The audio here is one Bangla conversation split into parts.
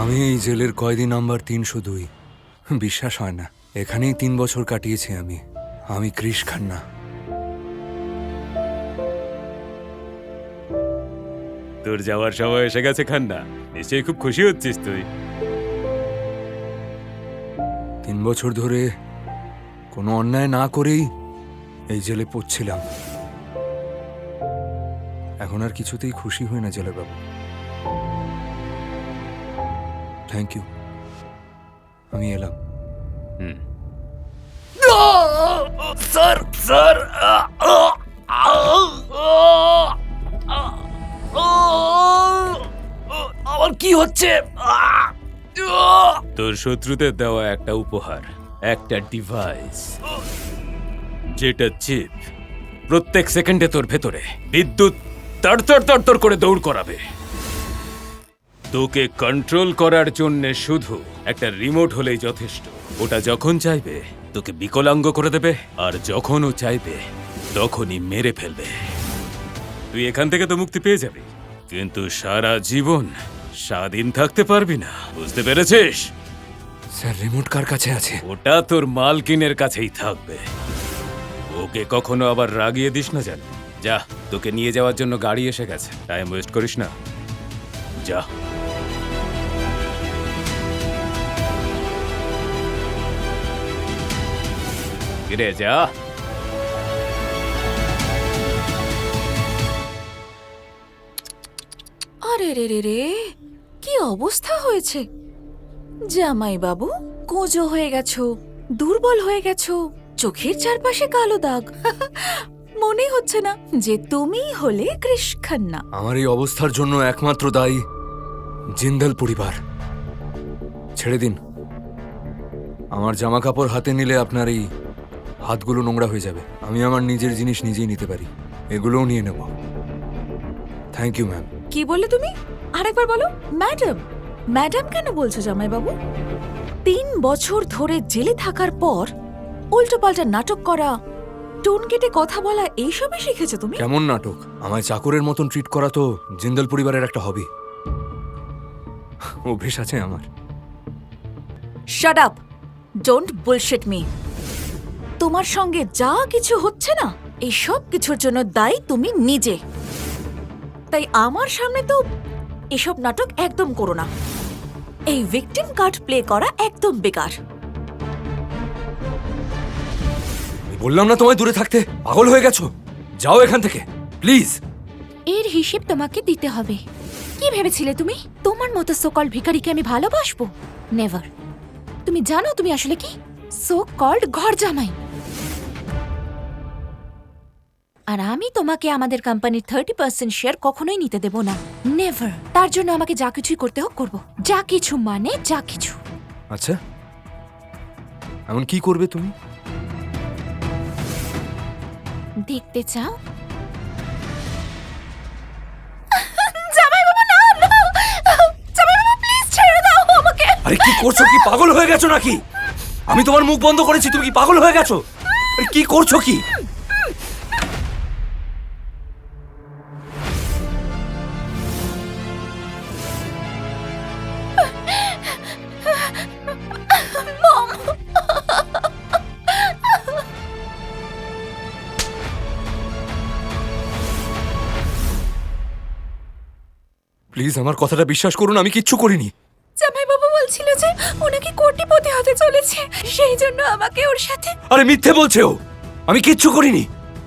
আমি এই জেলের কয়েদি নাম্বার 302। বিশ্বাস হয় না, এখানেই 3 বছর কাটিয়েছি আমি কৃষ খান্না। তোর যাওয়ার সময় এসে গেছে খান্না, নিশ্চয়ই খুব খুশি হচ্ছিস তুই। 3 বছর ধরে কোনো অন্যায় না করেই এই জেলে পড়ছিলাম। এখন আর কিছুতেই খুশি হই না জেলে বাবু। থ্যাংক ইউ, আমি এলাম। স্যার স্যার, আমার কি হচ্ছে? তোর শত্রুদের দেওয়া একটা উপহার, একটা ডিভাইস, যেটা চিপ প্রত্যেক সেকেন্ডে তোর ভেতরে বিদ্যুৎ তড়তড় করে দৌড় করাবে। তোকে কন্ট্রোল করার জন্য শুধু একটা রিমোট হলেই যথেষ্ট। ওটা যখন চাইবে তোকে বিকলাঙ্গ করে দেবে, আর যখন ও চাইবে তখনই মেরে ফেলবে। তুই এখান থেকে তো মুক্তি পেয়ে যাবি, কিন্তু সারা জীবন স্বাধীন থাকতে পারবি না, বুঝতে পেরেছিস? স্যার, রিমোট কার কাছে আছে? ওটা তোর মালকিনের কাছেই থাকবে। ওকে কখনো আবার রাগিয়ে দিস না জান। যা, তোকে নিয়ে যাওয়ার জন্য গাড়ি এসে গেছে, টাইম ওয়েস্ট করিস না, যা। ফিরে যা। আরে রে রে রে, কি অবস্থা হয়েছে জামাই বাবু! কোজো হয়ে গেছো, দুর্বল হয়ে গেছো, চোখের চারপাশে কালো দাগ। মনে হচ্ছে না যে তুমিই হলে কৃষ খান্না। আমার এই অবস্থার জন্য একমাত্র দায়ী জিন্দাল পরিবার। ছেড়ে দিন। আমার জামা কাপড় হাতে নিলে আপনার এই হাতগুলো নোংরা হয়ে যাবে। আমি আমার নিজের জিনিস নিজেই নিতে পারি, এগুলোও নিয়ে নেব। Thank you ma'am. কি বললে তুমি? আরেকবার বলো। ম্যাডাম? ম্যাডাম কেন বলছো জামাই বাবু? 3 বছর ধরে জেলে থাকার পর উল্টো পাল্টা নাটক করা, টোন কেটে কথা বলা, এইসবই শিখেছো তুমি? কেমন নাটক? আমায় চাকরের মতন ট্রিট করা তো জিন্দাল পরিবারের একটা হবি, অভ্যেস আছে আমার। Shut up! Don't bullshit me. তোমার সঙ্গে যা কিছু হচ্ছে না, এই সব কিছুর জন্য দায়ী তুমি নিজে। তাই আমার সামনে তো এসব নাটক একদম করো না। এই ভিকটিম কার্ড প্লে করা একদম বেকার। আমি বললাম না তোমায় দূরে থাকতে? পাগল হয়ে গেছো? যাও এখান থেকে প্লিজ। এর হিসেব তোমাকে দিতে হবে। কি ভেবেছিলে তুমি তোমার মতো সোকল্ড ভিখারিকে আমি ভালোবাসবো? নেভার। তুমি জানো তুমি আসলে কি? সো কল্ড ঘর জামাই। আর আমি তোমাকে আমাদের কোম্পানির 30% শেয়ার কখনোই নিতে দেব না, নেভার। তার জন্য আমাকে যা কিছুই করতে হোক করব, যা কিছু মানে যা কিছু। আচ্ছা, এমন কি করবে তুমি? দেখতে চাও? আরে কি করছো? কি পাগল হয়ে গেছো নাকি? আমি তোমার মুখ বন্ধ করেছি, তুমি কি পাগল হয়ে গেছো? আরে কি করছো কি? প্লিজ আমার কথাটা বিশ্বাস করুন, আমি কিচ্ছু করিনি। জামাই বাবু বলছিল যে ওনাকে কোটিপতি হতে চলেছে, সেই জন্য আমাকে ওর সাথে। আরে মিথ্যে বলছে ও, আমি কিচ্ছু করিনি।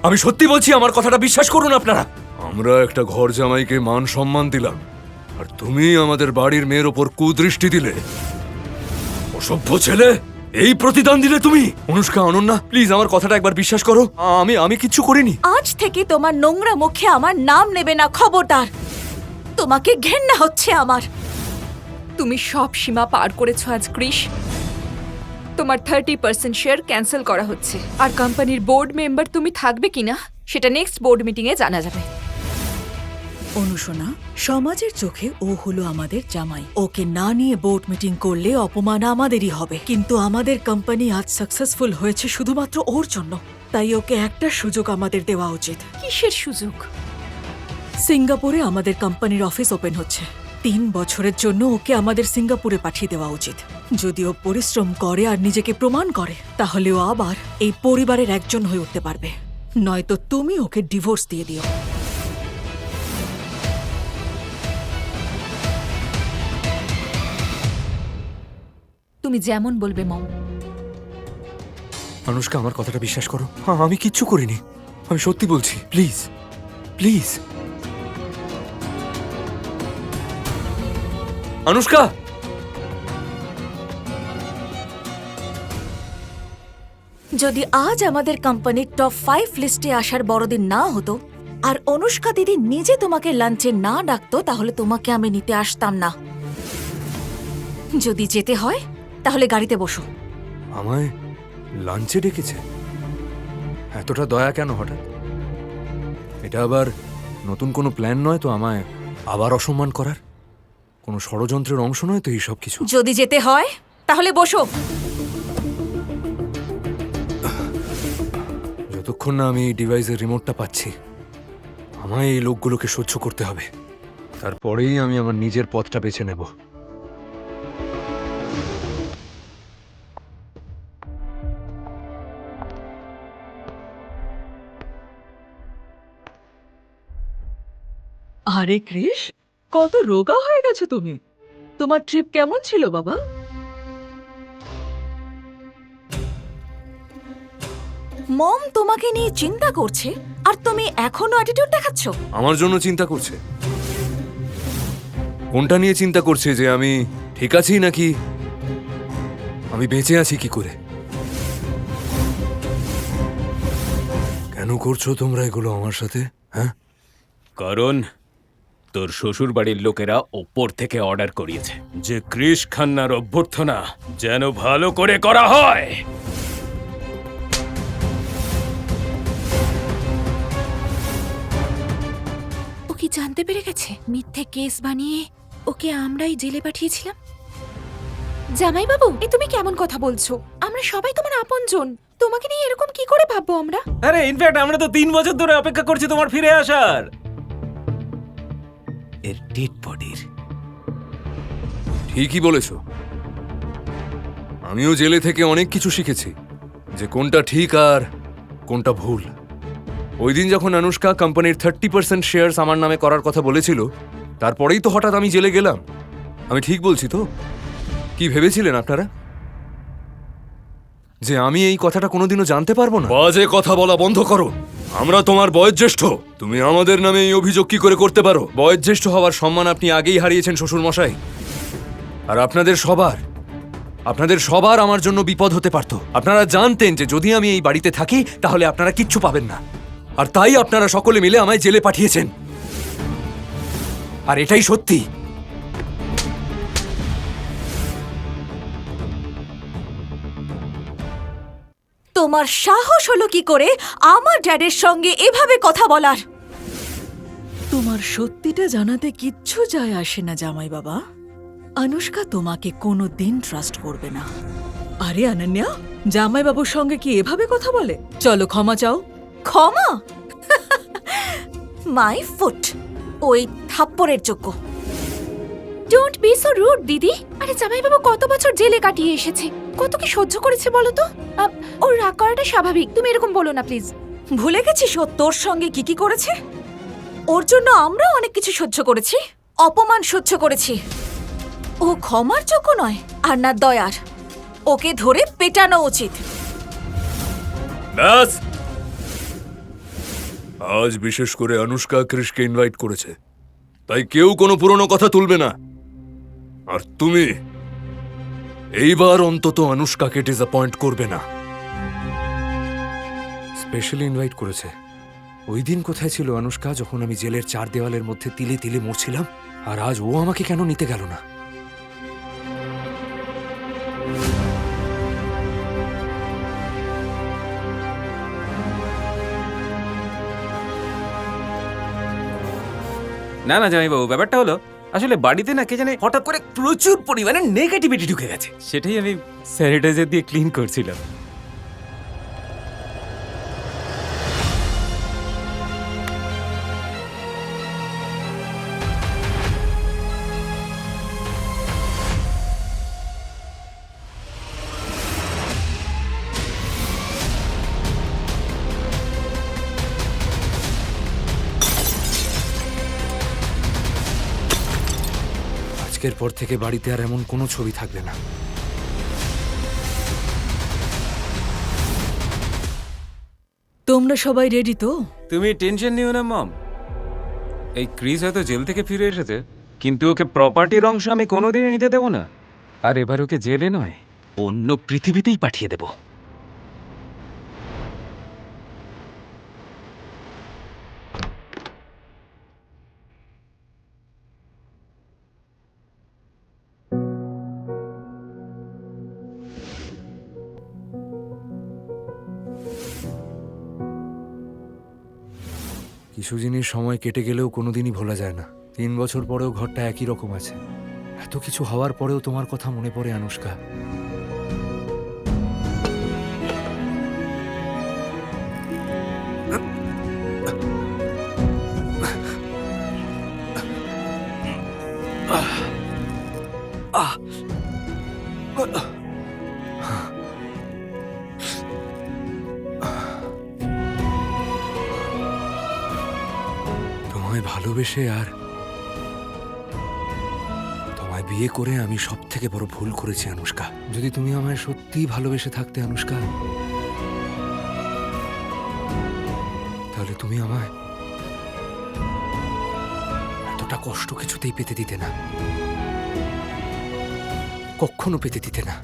আমি সত্যি বলছি, আমার কথাটা বিশ্বাস করুন আপনারা। আমরা একটা ঘর জামাইকে মান সম্মান দিলাম, আর তুমি আমাদের বাড়ির মেয়ের ওপর কুদৃষ্টি দিলে। অসভ্য ছেলে, এই প্রতিদান দিলে তুমি? অনুষ্কা, অনন্যা, প্লিজ আমার কথাটা একবার বিশ্বাস করো। আমি কিচ্ছু করিনি। আজ থেকে তোমার নোংরা মুখে আমার নাম নেবে না, খবরদার। তোমাকে ঘেন্না হচ্ছে আমার। তুমি সব সীমা পার করেছো আজ কৃষ। তোমার 30% শেয়ার ক্যান্সেল করা হচ্ছে, আর কোম্পানির বোর্ড মেম্বার তুমি থাকবে কিনা সেটা নেক্সট বোর্ড মিটিং এ জানা যাবে। অনুশোনা, সমাজের চোখে ও হলো আমাদের জামাই। ওকে না নিয়ে বোর্ড মিটিং করলে অপমান আমাদেরই হবে, কিন্তু আমাদের কোম্পানি আজ সাকসেসফুল হয়েছে শুধুমাত্র ওর জন্য। তাই ওকে একটা সুযোগ আমাদের দেওয়া উচিত। কিসের সুযোগ? সিঙ্গাপুরে আমাদের কোম্পানির অফিস ওপেন হচ্ছে। 3 বছরের জন্য ওকে আমাদের সিঙ্গাপুরে পাঠিয়ে দেওয়া উচিত। যদি ও পরিশ্রম করে আর নিজেকে প্রমাণ করে তাহলে ও আবার এই পরিবারের একজন হয়ে উঠতে পারবে, নয়তো তুমি ওকে ডিভোর্স দিয়ে দিও। তুমি যেমন বলবে মম। অনুষ্কা, আমার কথাটা বিশ্বাস করো। হ্যাঁ, আমি কিচ্ছু করিনি, আমি সত্যি বলছি। Please please Anushka. যদি আজ আমাদের কোম্পানির টপ 5 লিস্টে আসার বড়দিন না হতো আর অনুষ্কা দিদি নিজে তোমাকে লাঞ্চে না ডাকতো, তাহলে তোমাকে আমি নিতে আসতাম না। যদি যেতে হয় তাহলে গাড়িতে বসো। আমায় লাঞ্চে ডেকেছে? এতটা দয়া কেন হঠাৎ? এটা আবার নতুন কোনো প্ল্যান নয় তো আমায় আবার অসম্মান করার? কোনো ষড়যন্ত্রের অংশ নয় তো এই সব কিছু? যদি যেতে হয় তাহলে বসো। যতক্ষণ না আমি এই ডিভাইসের রিমোটটা পাচ্ছি, আমায় এই লোকগুলোকে সহ্য করতে হবে। তারপরেই আমি আমার নিজের পথটা বেছে নেব। আরে ক্রিশ, কত রোগা হয়ে গেছো তুমি। তোমার ট্রিপ কেমন ছিল বাবা? মম তোমাকে নিয়ে চিন্তা করছে আর তুমি এখনো অ্যাটিটিউড দেখাচ্ছ। আমার জন্য চিন্তা করছে? কোনটা নিয়ে চিন্তা করছে? যে আমি ঠিক আছি নাকি আমি বেঁচে আছি কি করে? কেন করছো তোমরা এগুলো আমার সাথে? হ্যাঁ, কারণ তোর শ্বশুর বাড়ির লোকেরা ওপর থেকে অর্ডার করিয়েছে যে ক্রিশ খান্নার অভ্যর্থনা যেন ভালো করে করা হয়। ও কি জানতে পেরে গেছে মিথ্যে কেস বানিয়ে ওকে আমরাই জেলে পাঠিয়েছিলাম? জামাইবাবু, এ তুমি কেমন কথা বলছো? আমরা সবাই তোমার আপনজন, তোমাকে নিয়ে এরকম কি করে ভাববো আমরা? আরে ইনফ্যাক্ট আমরা তো 3 বছর ধরে অপেক্ষা করছি তোমার ফিরে আসার। এর ডেড বডির। ঠিকই বলেছো। আমিও জেলে থেকে অনেক কিছু শিখেছি, যে কোনটা ঠিক আর কোনটা ভুল। ওই দিন যখন অনুষ্কা কোম্পানির 30% শেয়ারস আমার নামে করার কথা বলেছিল, তারপরেই তো হঠাৎ আমি জেলে গেলাম। আমি ঠিক বলছি তো? কি ভেবেছিলেন আপনারা যে আমি এই কথাটা কোনোদিনও জানতে পারবো না? বাজে কথা বলা বন্ধ করো। আমরা তোমার বয়োজ্যেষ্ঠ, তুমি আমাদের নামে এই অভিযোগ কি করে করতে পারো? বয়োজ্যেষ্ঠ হওয়ার সম্মান আপনি আগেই হারিয়েছেন শ্বশুর মশাই। আর আপনাদের সবার আমার জন্য বিপদ হতে পারত। আপনারা জানতেন যে যদি আমি এই বাড়িতে থাকি তাহলে আপনারা কিচ্ছু পাবেন না, আর তাই আপনারা সকলে মিলে আমায় জেলে পাঠিয়েছেন। আর এটাই সত্যি। তোমার সাহস হলো কি করে আমার ড্যাডের সঙ্গে এভাবে কথা বলার? তোমার সত্যিটা জানাতে কিচ্ছু যায় আসে না জামাই বাবা। অনুষ্কা তোমাকে কোনো দিন ট্রাস্ট করবে না। আরে অনন্যা, জামাই বাবুর সঙ্গে কি এভাবে কথা বলে? চলো ক্ষমা চাও। ক্ষমা? মাই ফুট, ওই থাপ্পড়ের যোগ্য। ডোন্ট বি সো রুড দিদি। আরে জামাইবাবু কত বছর জেলে কাটিয়ে এসেছে, কত কি সহ্য করেছে বলো তো। ওর রাগ করাটা স্বাভাবিক, তুমি এরকম বলো না প্লিজ। ভুলে গেছিস ও তোর সঙ্গে কি কি করেছে? ওর জন্য আমরাও অনেক কিছু সহ্য করেছি, অপমান সহ্য করেছি। ও ক্ষমার যোগ্য নয় আর না দয়ার। ওকে ধরে পেটানো উচিত। ব্যাস, আজ বিশেষ করে অনুষ্কা ক্রিশকে ইনভাইট করেছে, তাই কেউ কোনো পুরনো কথা তুলবে না। আর তুমি এইবার অন্তত অনুষ্কাকে ডিসঅ্যাপয়েন্ট করবে না। স্পেশালি ইনভাইট করেছে। ওই দিন কোথায় ছিল অনুষ্কা যখন আমি জেলের 4 দেওয়ালের মধ্যে তিলে তিলে মরছিলাম? আর আজ ও আমাকে কেন নিতে গেল না? না না জামাইবাবু, ব্যাপারটা হলো আসলে বাড়িতে না কে জানে হঠাৎ করে প্রচুর পরিমাণে নেগেটিভিটি ঢুকে গেছে, সেটাই আমি স্যানিটাইজার দিয়ে ক্লিন করছিলাম। আজকের পর থেকে বাড়িতে আর এমন কোনো ছবি থাকবে না। তোমরা সবাই রেডি তো? তুমি টেনশন নিও না মম। এই ক্রিস হয়তো জেল থেকে ফিরে এসেছে, কিন্তু ওকে প্রপার্টির অংশ আমি কোনোদিনই নিতে দেবো না। আর এবার ওকে জেলে নয়, অন্য পৃথিবীতেই পাঠিয়ে দেবো। কিছু জিনিস সময় কেটে গেলেও কোনোদিনই ভোলা যায় না। 3 বছর পরেও ঘরটা একই রকম আছে। এত কিছু হওয়ার পরেও তোমার কথা মনে পড়ে আনুষ্কা। তোমায় ভালোবেসে আর তোমায় বিয়ে করে আমি সব থেকে বড় ভুল করেছি আনুষ্কা। যদি তুমি আমায় সত্যিই ভালোবেসে থাকতে আনুষ্কা, তাহলে তুমি আমায় এতটা কষ্ট কিছুতেই পেতে দিতে না, কখনো পেতে দিতে না।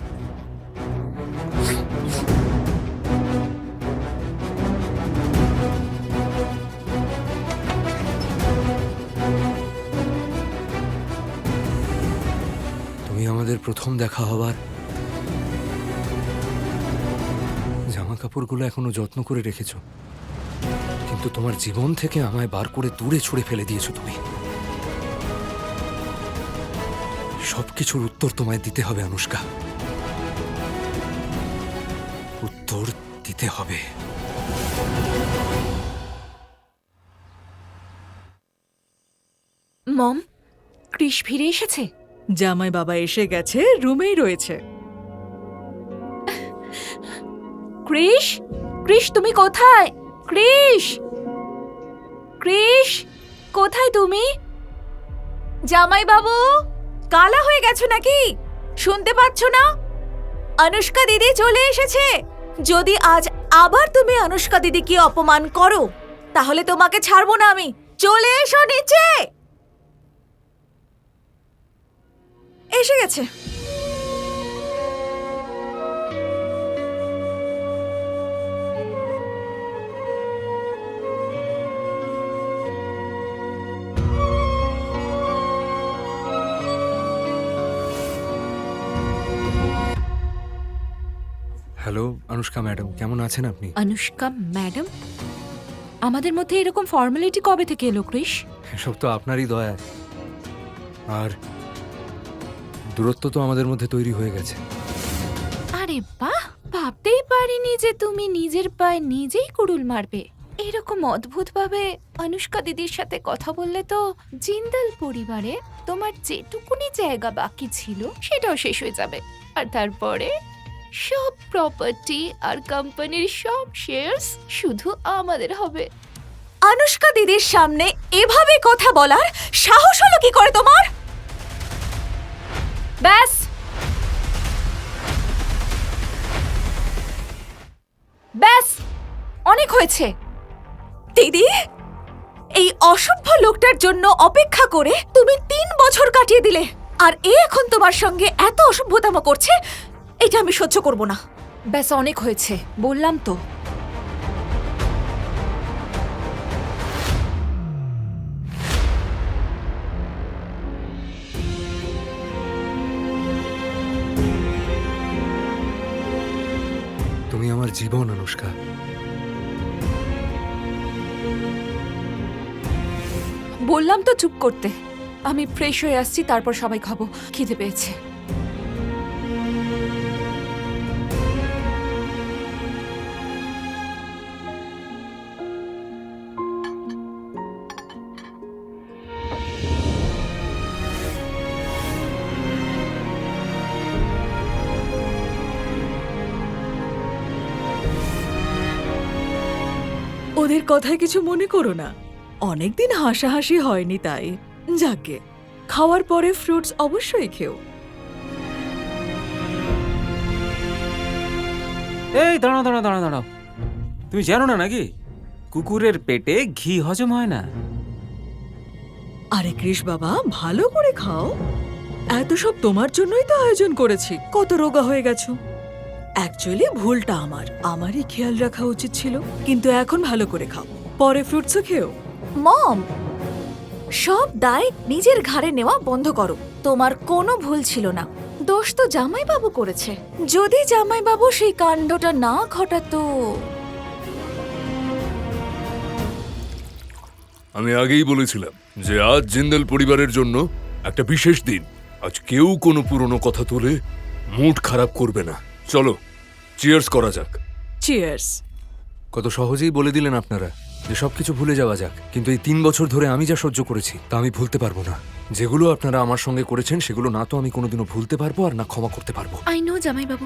তুমি আমাদের প্রথম দেখা হবার জামা কাপড়গুলো এখনো যত্ন করে রেখেছো, কিন্তু তোমার জীবন থেকে আমায় বার করে দূরে ছুঁড়ে ফেলে দিয়েছো তুমি। সবকিছুর উত্তর তোমায় দিতে হবে আনুষ্কা, উত্তর দিতে হবে। মম, ক্রিশ ফিরে এসেছে? জামাই বাবা এসে গেছে, রুমেই রয়েছে। ক্রিশ, ক্রিশ তুমি কোথায়? ক্রিশ, ক্রিশ কোথায় তুমি? জামাই বাবু, কালা হয়ে গেছো নাকি? শুনতে পাচ্ছ না? অনুষ্কা দিদি চলে এসেছে। যদি আজ আবার তুমি অনুষ্কা দিদিকে অপমান করো, তাহলে তোমাকে ছাড়বো না আমি। চলে এসো নিচে। এসে গেছে। হ্যালো আনুষ্কা ম্যাডাম, কেমন আছেন আপনি? অনুষ্কা ম্যাডাম? আমাদের মধ্যে এরকম ফর্মালিটি কবে থেকে এলো ক্রিশ? এসব তো আপনারই দয়া। আর দূরত্ব তো আমাদের মধ্যে তৈরি হয়ে গেছে। আরে বাহ, ভাবতেই পারিনি যে তুমি নিজের পায়ে নিজেই কুড়ুল মারবে। এরকম অদ্ভুত ভাবে অনুষ্কা দিদির সাথে কথা বললে তো জিন্দাল পরিবারে তোমার যেটুকুনি জায়গা বাকি ছিল সেটাও শেষ হয়ে যাবে। আর তারপরে সব প্রপার্টি আর কোম্পানির সব শেয়ারস শুধু আমাদের হবে। অনুষ্কা দিদির সামনে এভাবে কথা বলার সাহস হলো কি করে তোমার? ব্যাস, ব্যাস, অনেক হয়েছে। দিদি, এই অসভ্য লোকটার জন্য অপেক্ষা করে তুমি 3 বছর কাটিয়ে দিলে, আর এ এখন তোমার সঙ্গে এত অসভ্যতাম করছে, এটা আমি সহ্য করব না। ব্যাস, অনেক হয়েছে, বললাম তো। তুমি আমার জীবন আনুষ্কা। বললাম তো চুপ করতে। আমি ফ্রেশ হয়ে আসছি, তারপর সবাই খাবো, খিদে পেয়েছে। ওদের কথায় কিছু মনে করো না, অনেকদিন হাসাহাসি হয়নি তাই। যাকে খাওয়ার পরে ফ্রুটস অবশ্যই খেও। এই দাঁড়াও দাঁড়াও দাঁড়াও দাঁড়াও, তুমি জানো না নাকি কুকুরের পেটে ঘি হজম হয় না? আরে কৃষ বাবা, ভালো করে খাও। এত সব তোমার জন্যই তো আয়োজন করেছি। কত রোগা হয়ে গেছো। অ্যাকচুয়ালি ভুলটা আমারই খেয়াল রাখা উচিত ছিল। কিন্তু এখন ভালো করে খাও, পরে ফ্রুটসও খেও। মম, সব দায় নিজের ঘাড়ে নেওয়া বন্ধ করো। তোমার কোনো ভুল ছিল না, দোষ তো জামাইবাবু করেছে। যদি জামাইবাবু সেই কাণ্ডটা না ঘটাতো। আমি আগেই বলেছিলাম যে আজ জিন্দাল পরিবারের জন্য একটা বিশেষ দিন। আজ কেউ কোনো পুরনো কথা তুলে মুড খারাপ করবে না। চলো চিয়ার্স করা যাক। চিয়ার্স। কত সহজেই বলে দিলেন আপনারা যে সবকিছু ভুলে যাওয়া যাক, কিন্তু এই 3 বছর ধরে আমি যা সহ্য করেছি তা আমি ভুলতে পারবো না। যেগুলো আপনারা আমার সঙ্গে করেছেন সেগুলো না তো আমি কোনোদিনও ভুলতে পারবো আর না ক্ষমা করতে পারবো। আই নো জামাইবাবু,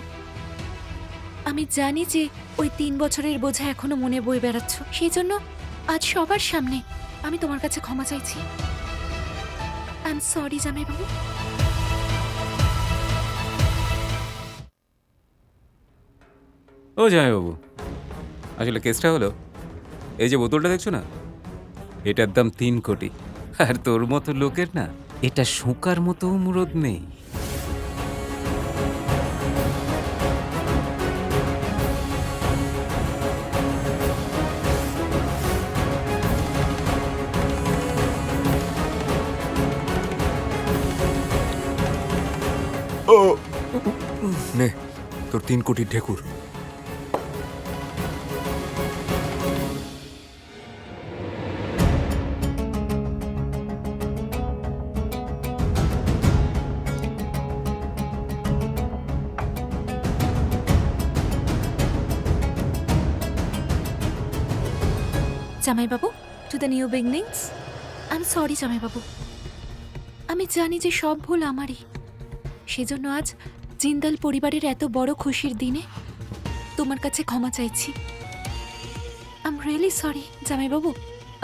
আমি জানি যে ওই 3 বছরের বোঝা এখনো মনে বয়ে বেড়াচ্ছ। সেই জন্য আজ সবার সামনে আমি তোমার কাছে ক্ষমা চাইছি। আই এম সরি জামাইবাবু। ও জামাইবাবু, আসলে কেসটা হলো এই যে বোতলটা দেখছো না, এটার দাম 3 কোটি। আর তোর মতো লোকের না এটা শোকার মতো মুরদ নেই। নে তোর 3 কোটির ঢেকুর। জামাইবাবু, to the new beginnings. I am sorry জামাইবাবু। আমি জানি যে সব ভুল আমারই। সেজন্য আজ জিন্দাল পরিবারের এত বড় খুশির দিনে তোমার কাছে ক্ষমা চাইছি। আই এম রিয়েলি সরি জামাইবাবু।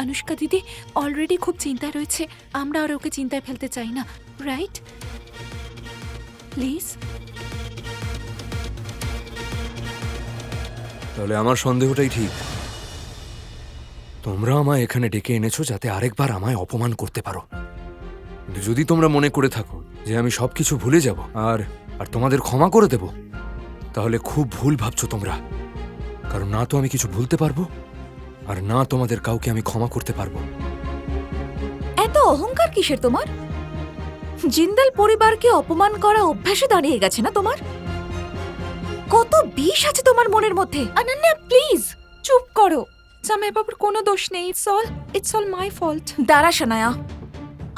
অনুষ্কা দিদি অলরেডি খুব চিন্তায় রয়েছে। আমরা আর ওকে চিন্তায় ফেলতে চাই না, রাইট? প্লিজ। তাহলে আমার সন্দেহটাই ঠিক। তোমরা আমায় এখানে ডেকে এনেছো যাতে আরেকবার আমায় অপমান করতে পারো। কিন্তু যদি তোমরা মনে করে থাকো যে আমি সবকিছু ভুলে যাব আর আর তোমাদের ক্ষমা করে দেব, তাহলে খুব ভুল ভাবছো তোমরা। কারণ না তো আমি কিছু ভুলতে পারবো আর না তোমাদের কাউকে আমি ক্ষমা করতে পারবো। এত অহংকার কিসের তোমার? জিন্দাল পরিবারকে অপমান করা অভ্যাসে দাঁড়িয়ে গেছে না তোমার? কত বিষ আছে তোমার মনের মধ্যে। অনন্যা প্লিজ চুপ করো। জামাইবাবুর কোনো দোষ নেই। It's all my fault. দাঁড়া শানায়া,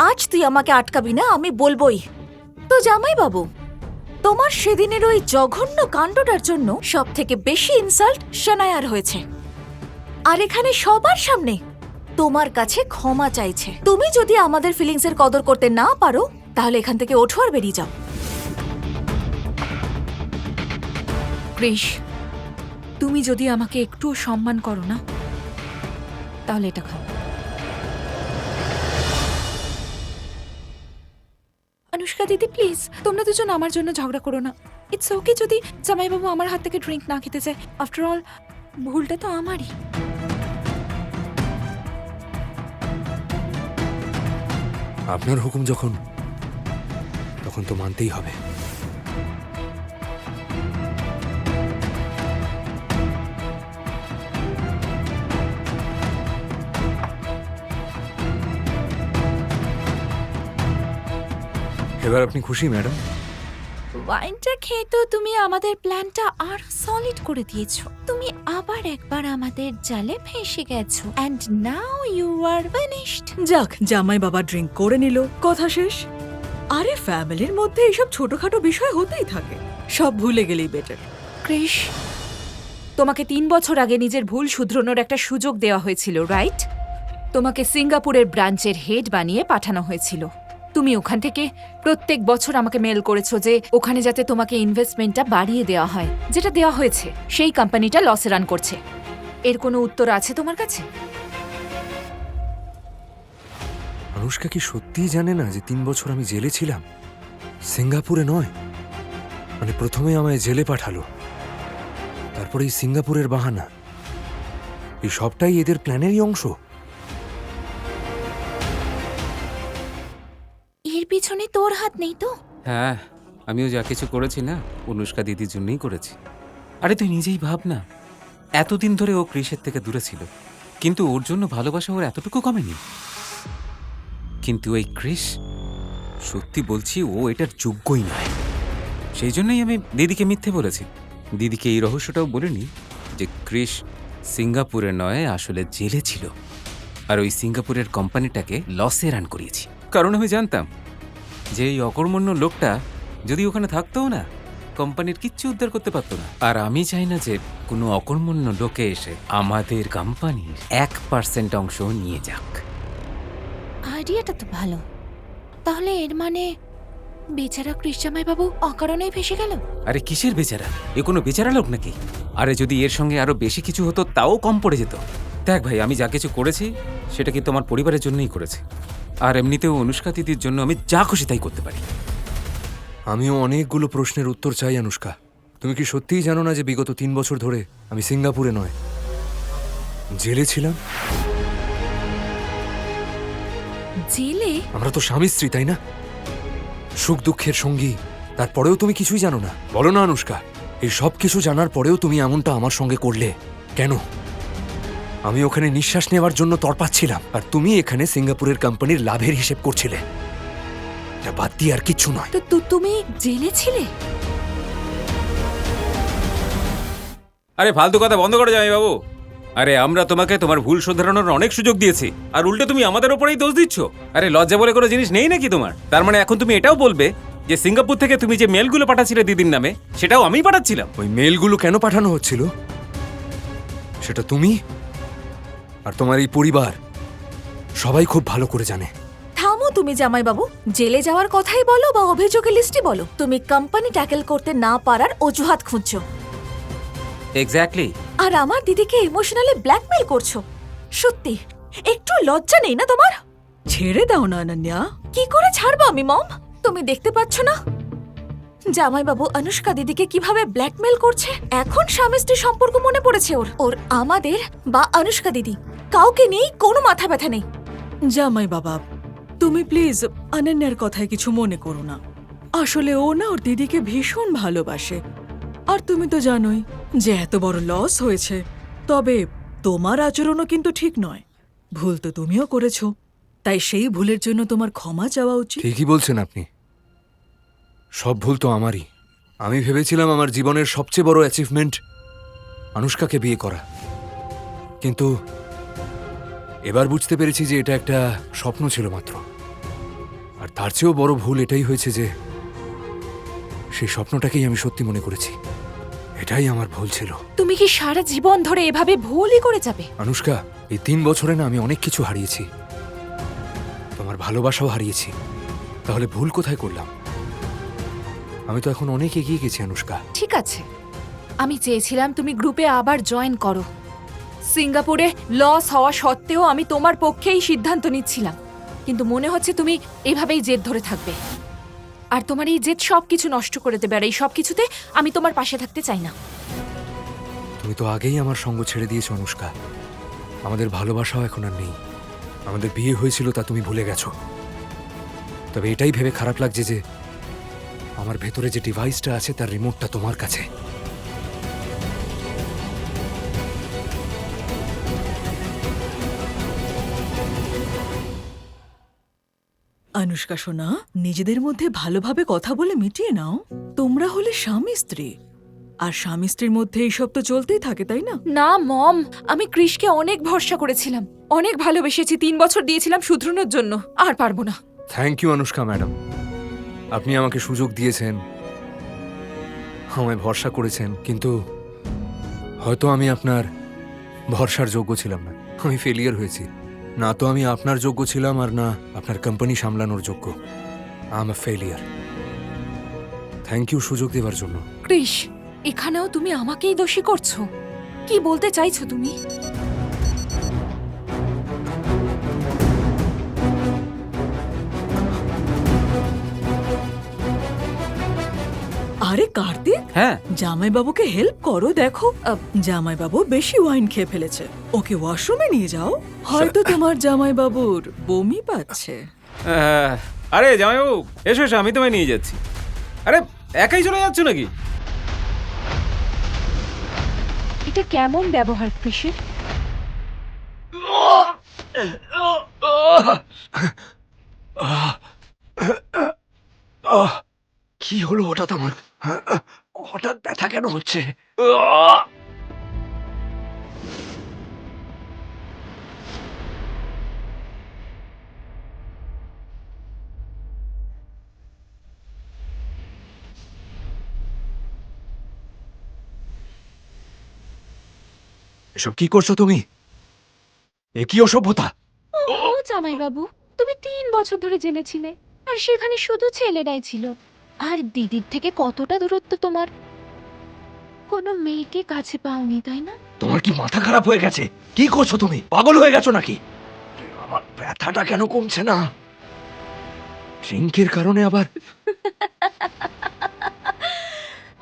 আজ তুই আমাকে আটকাবি না, আমি বলবোই। তো জামাইবাবু, তোমার সেদিনের ওই জঘন্য কাণ্ডটার জন্য সব থেকে বেশি ইনসাল্ট শানায়ার হয়েছে। আর এখানে সবার সামনে তোমার কাছে ক্ষমা চাইছে। তুমি যদি আমাদের ফিলিংসের কদর করতে না পারো তাহলে এখান থেকে ওঠো আর বেরিয়ে যাও। কৃষ, তুমি যদি আমাকে একটুও সম্মান করো না তাহলে এটা খাও। অনুষ্কা দিদি প্লিজ, তোমরা দুজন আমার জন্য ঝগড়া করো না। ইটস ওকে যদি জামাইবাবু আমার হাত থেকে ড্রিঙ্ক না খেতে চায়। আফটার অল ভুলটা তো আমারই। আপনার হুকুম যখন, তখন তো মানতেই হবে। এবার আপনি খুশি ম্যাডাম? ওয়াইনটা খেয়ে তো তুমি আমাদের প্ল্যানটা আর সলিড করে দিয়েছো। তুমি আবার একবার আমাদের জালে ফেঁসে গেছো। And now you are finished. যাক, জামাই বাবা ড্রিঙ্ক করে নিল, কথা শেষ। আরে ফ্যামিলির মধ্যে এইসব ছোটখাটো বিষয় হতেই থাকে, সব ভুলে গেলেই বেটার। কৃষ, তোমাকে 3 বছর আগে নিজের ভুল শুধরানোর একটা সুযোগ দেওয়া হয়েছিল, রাইট? তোমাকে সিঙ্গাপুরের ব্রাঞ্চের হেড বানিয়ে পাঠানো হয়েছিল। তুমি ওখান থেকে প্রত্যেক বছর আমাকে মেল করেছো যে ওখানে যাতে তোমাকে ইনভেস্টমেন্টটা বাড়িয়ে দেওয়া হয়। যেটা দেওয়া হয়েছে সেই কোম্পানিটা লসে রান করছে। এর কোনো উত্তর আছে তোমার কাছে? আমি অনুষ্কা কি সত্যিই জানে না যে 3 বছর আমি জেলে ছিলাম? সিঙ্গাপুরে নয়, মানে প্রথমে আমায় জেলে পাঠালো, তারপরে এই সিঙ্গাপুরের বাহানা, এই সবটাই এদের প্ল্যানেরই অংশ। এর পিছনে তোর হাত নেই তো? হ্যাঁ, আমিও যা কিছু করেছি না অনুষ্কা দিদির জন্যই করেছি। আরে তুই নিজেই ভাব না, এতদিন ধরে ও ক্রিসের থেকে দূরে ছিল, কিন্তু ওর জন্য ভালোবাসা ওর এতটুকু কমেনি। কিন্তু এই ক্রিস, সত্যি বলছি, ও এটার যোগ্যই নয়। সেই জন্যই আমি দিদিকে মিথ্যে বলেছি। দিদিকে এই রহস্যটাও বলিনি যে ক্রিস সিঙ্গাপুরে নয়, আসলে জেলে ছিল, আর ওই সিঙ্গাপুরের কোম্পানিটাকে লসে রান করিয়েছি। কারণ আমি জানতাম যে এই অকর্মণ্য লোকটা যদি ওখানে থাকতোও না, কোম্পানির কিচ্ছু উদ্ধার করতে পারতো না। আর আমি চাই না যে কোনো অকর্মণ্য লোকে এসে আমাদের কোম্পানির 1% অংশ নিয়ে যাক। আইডিয়াটা তো ভালো। তাহলে এর মানে বেচারা ক্রিস জামাইবাবু অকারণেই ফেসে গেল? আরে কিসের বেচারা? এ কোনো বেচারা লোক নাকি? আরে যদি এর সঙ্গে আরো বেশি কিছু হতো তাও কম পড়ে যেত। দেখ ভাই, আমি যা কিছু করেছি সেটা কিন্তু আমার পরিবারের জন্যই করেছি, আর এমনিতেও অনুষ্কা দিদির জন্য আমি যা খুশি তাই করতে পারি। আমিও অনেকগুলো প্রশ্নের উত্তর চাই অনুষ্কা। তুমি কি সত্যিই জানো না যে বিগত 3 বছর ধরে আমি সিঙ্গাপুরে নয়, জেলে ছিলাম? জেলে? আমরা তো স্বামী স্ত্রী, তাই না? সুখ দুঃখের সঙ্গী। তারপরেও তুমি কিছুই জানো না? বলো না অনুষ্কা, এই সব কিছু জানার পরেও তুমি এমনটা আমার সঙ্গে করলে কেন? আমি ওখানে নিঃশ্বাস নেওয়ার জন্য তড়পাচ্ছিলাম, আর তুমি এখানে সিঙ্গাপুরের কোম্পানির লাভের হিসেব করছিলে। এটা বাদ দিয়ে আর কিচ্ছু নয়। তো তুমি জেলে ছিলে? আরে ফালতু কথা বন্ধ করে যাই বাবু। আরে আমরা তোমাকে তোমার ভুল শুধরানোর অনেক সুযোগ দিয়েছি, আর উল্টে তুমি আমাদের উপরেই দোষ দিচ্ছ। আরে লজ্জা বলে কোনো জিনিস নেই নাকি তোমার? তার মানে এখন তুমি এটাও বলবে যে সিঙ্গাপুর থেকে তুমি যে মেলগুলো পাঠাচ্ছিলে দিদির নামে, সেটাও আমি পাঠাচ্ছিলাম? ওই মেলগুলো কেন পাঠানো হচ্ছিল সেটা তুমি আর তোমার এই পরিবার সবাই খুব ভালো করে জানে। থামো তুমি জামাইবাবু, জেলে যাওয়ার কথাই বলো বা অভিযোগের লিস্টই বলো, তুমি কোম্পানি ট্যাকেল করতে না পারার অজুহাত খুঁজছো, এক্স্যাক্টলি। আর আমার দিদিকে ইমোশনালি ব্ল্যাকমেল করছো। সত্যি একটু লজ্জা নেই না তোমার? ছেড়ে দাও না অনন্যা। কি করে ছাড়বো আমি মম? তুমি দেখতে পাচ্ছ না জামাইবাবু অনুষ্কা দিদিকে কিভাবে ব্ল্যাকমেল করছে? এখন স্বামী স্ত্রী সম্পর্ক মনে পড়েছে ওর। ওর আমাদের বা অনুষ্কা দিদি কাউকে নিয়েই কোনো মাথা ব্যথা নেই। জামাই বাবা, তুমি প্লিজ অনন্যার কথায় কিছু মনে করো না। আসলে ও না ওর দিদিকে ভীষণ ভালোবাসে, আর তুমি তো জানোই যে এত বড় লস হয়েছে। তবে তোমার আচরণও কিন্তু ঠিক নয়। ভুল তো তুমিও করেছো, তাই সেই ভুলের জন্য তোমার ক্ষমা চাওয়া উচিত। ঠিকই বলছেন আপনি, সব ভুল তো আমারই। আমি ভেবেছিলাম আমার জীবনের সবচেয়ে বড় অ্যাচিভমেন্ট অনুষ্কাকে বিয়ে করা, কিন্তু এবার বুঝতে পেরেছি যে এটা একটা স্বপ্ন ছিল মাত্র। আর তার চেয়েও বড় ভুল এটাই হয়েছে যে সেই স্বপ্নটাকেই আমি সত্যি মনে করেছি। এটাই আমার ভুল ছিল। তুমি কি সারা জীবন ধরে এভাবে ভুলই করে যাবে? অনুষ্কা, এই 3 বছরে না আমি অনেক কিছু হারিয়েছি, তোমার ভালোবাসাও হারিয়েছি। তাহলে ভুল কোথায় করলাম? আমি তো এখন অনেক এগিয়ে গেছি অনুষ্কা। ঠিক আছে, আমি চেয়েছিলাম তুমি গ্রুপে আবার জয়েন করো। সিঙ্গাপুরে লস হওয়া সত্ত্বেও আমি তোমার পক্ষেই সিদ্ধান্ত নিচ্ছিলাম, কিন্তু মনে হচ্ছে তুমি এভাবেই জেদ ধরে থাকবে, আর তোমার এই জেদ সবকিছু নষ্ট করে দেবে। আর এই সব কিছুতে আমি তোমার পাশে থাকতে চাই না। তুমি তো আগেই আমার সঙ্গ ছেড়ে দিয়েছো অনুষ্কা। আমাদের ভালোবাসাও এখন আর নেই। আমাদের বিয়ে হয়েছিল তা তুমি ভুলে গেছো। তবে এটাই ভেবে খারাপ লাগছে যে আমার ভেতরে যে ডিভাইসটা আছে তার রিমোটটা তোমার কাছে। অনুষ্কা সোনা, নিজেদের মধ্যে ভালোভাবে কথা বলে মিটিয়ে নাও। তোমরা হলে স্বামী স্ত্রী, আর স্বামী স্ত্রীর মধ্যে এইসব তো চলতেই থাকে, তাই না? না মম, আমি ক্রিশকে অনেক ভরসা করেছিলাম, অনেক ভালোবেসেছি, 3 বছর দিয়েছিলাম শুধরানোর জন্য। আর পারবো না। থ্যাংক ইউ অনুষ্কা ম্যাডাম, আপনি আমাকে সুযোগ দিয়েছেন, আমায় ভরসা করেছেন, কিন্তু হয়তো আমি আপনার ভরসার যোগ্য ছিলাম না। আমি ফেলিয়ার হয়েছি। না তো আমি আপনার যোগ্য ছিলাম, আর না আপনার কোম্পানি সামলানোর যোগ্য। I am a failure. Thank you সুযোগ দেওয়ার জন্য। ক্রিশ, এখানেও তুমি আমাকেই দোষী করছো। কি বলতে চাইছো তুমি? আরে কার্তিক, হ্যাঁ জামাইবাবুকে হেল্প করো। দেখো জামাইবাবু বেশি ওয়াইন খেয়ে ফেলেছে, ওকে ওয়াশরুমে নিয়ে যাও। হয়তো তোমার জামাইবাবুর বমি পাচ্ছে। আরে জামাইবাবু এসো এসো, আমি তোমায় নিয়ে যাচ্ছি। আরে একাই চলে যাচ্ছ নাকি? এটা কেমন ব্যবহার কৃষের? কি হলো হঠাৎ আমার? হঠাৎ ব্যথা কেন হচ্ছে? এসব কি করছো তুমি? এ কি অসভ্যতা? ও জামাইবাবু, তুমি 3 বছর ধরে জেলে ছিলে, আর সেখানে শুধু ছেলেরাই ছিল। আর দিদির থেকে কতটা দূরত্ব তোমার, কোনো মেয়েকে কাছে পাওনি তাই না? তোমার কি মাথা খারাপ হয়ে গেছে? কি করছো তুমি? পাগল হয়ে গেছো নাকি? আমার ব্যথাটা কেন কমছে না? ড্রিঙ্কের কারণে আবার?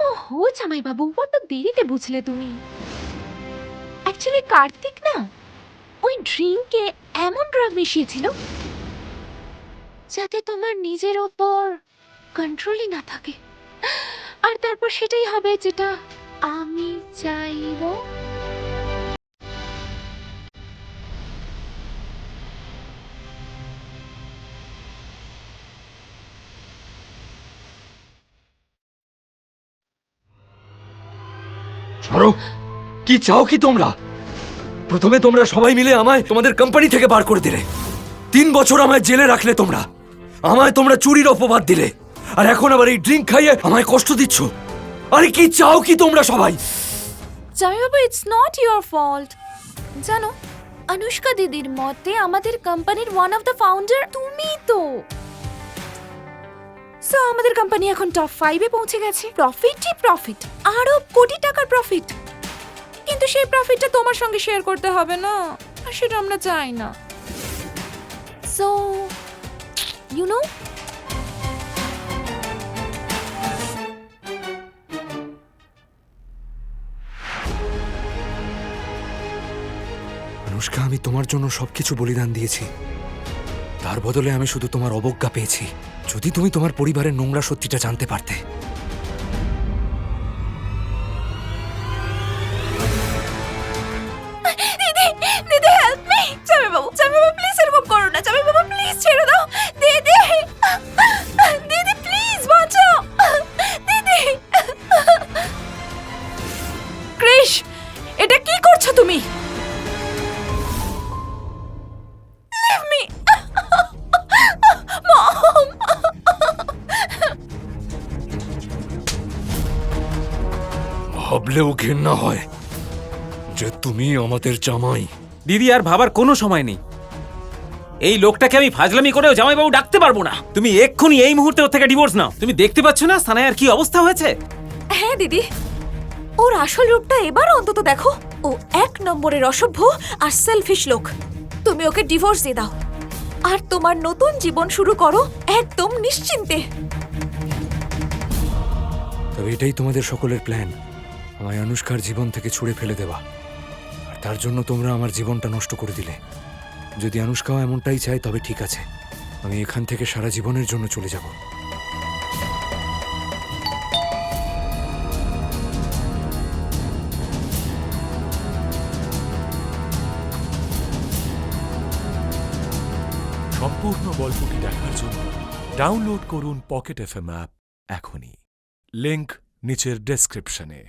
ওহো জামাইবাবু, কত দেরিতে বুঝলে তুমি। অ্যাকচুয়ালি কার্তিক না ওই ড্রিঙ্কে এমন ড্রাগ মিশিয়েছিল যাতে তোমার নিজের ওপর কন্ট্রোলই না থাকে। আর তারপর সেটাই হবে যেটা আমি চাইবো। ছাড়ো! কি চাও কি তোমরা? প্রথমে তোমরা সবাই মিলে আমায় তোমাদের কোম্পানি থেকে বার করে দিলে। 3 বছর আমায় জেলে রাখলে তোমরা। আমায় তোমরা চুরির অপবাদ দিলে। আর এখন আবার এই ড্রিঙ্ক খাইয়ে আমায় কষ্ট দিচ্ছ। আরে কি চাও কি তোমরা সবাই? জামাইবাবু, ইটস নট ইয়োর ফল্ট। জানো, অনুষ্কা দিদির মতে আমাদের কোম্পানির ওয়ান অফ দ্য ফাউন্ডার তুমি তো। সো আমাদের কোম্পানি এখন টপ 5-এ পৌঁছে গেছে। প্রফিটই প্রফিট, আরো কোটি টাকার প্রফিট। কিন্তু সেই প্রফিটটা তোমার সঙ্গে শেয়ার করতে হবে না, আর সেটা আমরা চাই না। সো ইউ নো, অনুষ্কা, আমি তোমার জন্য সবকিছু বলিদান দিয়েছি। তার বদলে আমি শুধু তোমার অবজ্ঞা পেয়েছি। যদি তুমি তোমার পরিবারের নোংরা সত্যিটা জানতে পারতে। দিদি হেল্প মি। জামাইবাবু, জামাইবাবু প্লিজ এরকম করো না। জামাইবাবু প্লিজ ছেড়ে দাও। দিদি, দিদি প্লিজ বাঁচাও। দিদি। ক্রিশ, এটা কি করছো তুমি? Leave me. মম। ভাবলেও ঘেন্না হয় যে তুমি আমাদের জামাই। দিদি আর ভাবার কোনো সময় নেই। এই লোকটাকে আমি ফাজলামি করেও জামাইবাবু ডাকতে পারবো না। তুমি এক্ষুনি এই মুহূর্তে ওর থেকে ডিভোর্স নাও। তুমি দেখতে পাচ্ছ না সানায়ার কি অবস্থা হয়েছে? হ্যাঁ দিদি, ওর আসল রূপটা এবার অন্তত দেখো। ও 1 নম্বরের অসভ্য আর সেলফিশ লোক। তুমি ওকে ডিভোর্স দিয়ে দাও আর তোমার নতুন জীবন শুরু করো একদম নিশ্চিন্তে। তবে এটাই তোমাদের সকলের প্ল্যান, আমায় অনুষ্কার জীবন থেকে ছুঁড়ে ফেলে দেওয়া। আর তার জন্য তোমরা আমার জীবনটা নষ্ট করে দিলে। যদি অনুষ্কাও এমনটাই চায় তবে ঠিক আছে, আমি এখান থেকে সারা জীবনের জন্য চলে যাব। সম্পূর্ণ গল্পটি দেখার জন্য ডাউনলোড করুন পকেট এফএম অ্যাপ এখনই। লিংক নিচের ডেসক্রিপশনে।